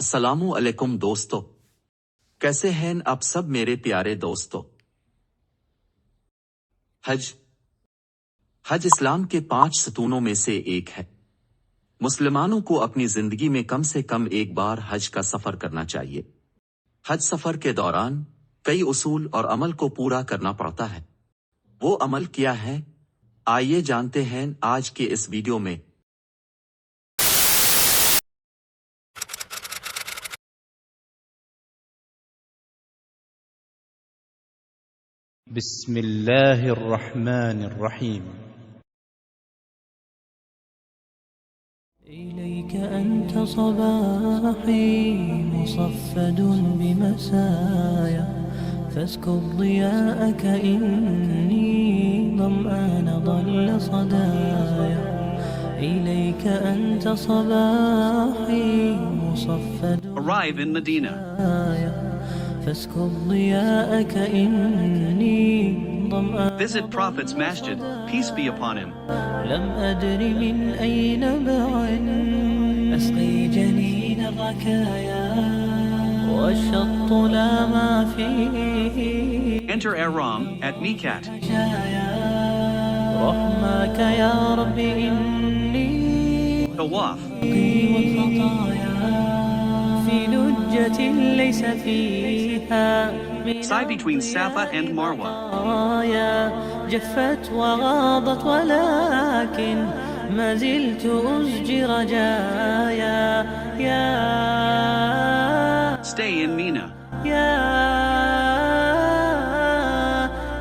अस्सलामु अलैकुम दोस्तों, कैसे हैं आप सब मेरे प्यारे दोस्तों। हज इस्लाम के 5 सतूनों में से एक है। मुसलमानों को अपनी जिंदगी में कम से कम एक बार हज का सफर करना चाहिए। हज सफर के दौरान कई उसूल और अमल को पूरा करना पड़ता है। वो अमल क्या है, आइए जानते हैं आज के इस वीडियो में। بسم الله الرحمن الرحيم. إليك أنت صباحي مصفد بمسايا، فاسكب ضياءك إني ظمآن ضل صدايا. إليك أنت صباحي مصفد Arrive in Medina. فاسكب ضياءك إني ظمآن. Visit Prophet's Masjid, peace be upon him. لم أدر من أين بعد أسقي جنين الركايا، والشط لا ما فيه. Enter Aram at Miqat. رحمك يا رب إني Tawaf. والخطايا في لجة ليس فيها Side between Safa and Marwa. جفت وغاضت ولكن ما زلت أزجي رجايا. Stay in Mina.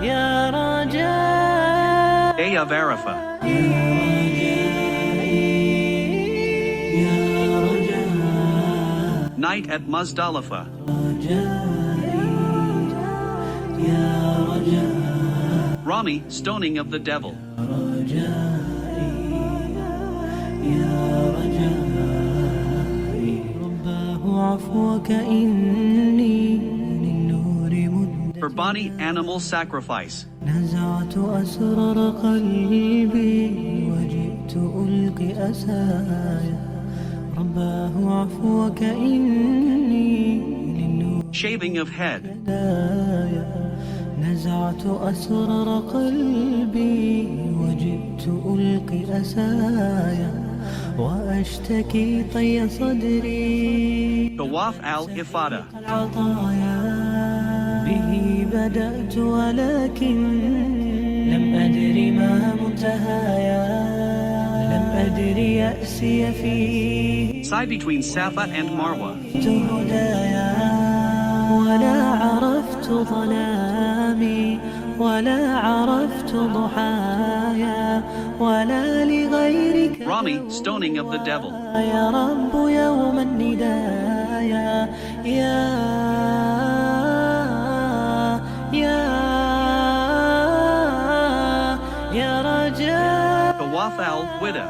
يا رجاء Day of Arafah. Night at Muzdalifah. Rami, stoning of the devil. For body animal sacrifice. نزعت أسرار قلبي وجئت ألقي أسايا. رباه عفوك إني للنور Shaving of head. نزعت أسرار قلبي وجئت ألقي أسايا، وأشتكي طي صدري. Tawaf al-Ifada. العطايا به بدأت ولكن لم أدر ما منتهايا، لم أدر يأسي فيه. Side between Safa and Marwa. هدايا ولا عرفت ظلامي ولا عرفت ضحايا، ولا لغيرك Rami, stoning of the devil. يا رب يوم الندايا. يا رجاء Tawaf al-Wida.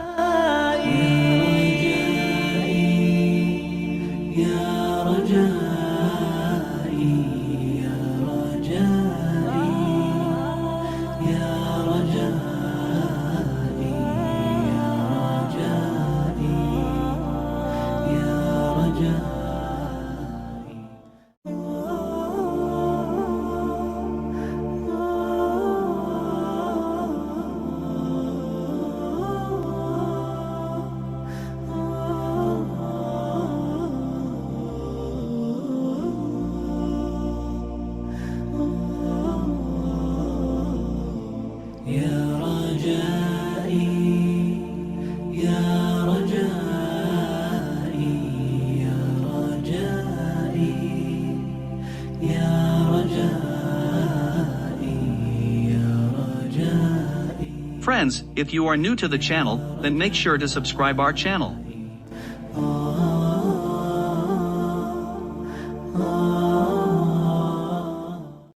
Friends, if you are new to the channel, then make sure to subscribe our channel.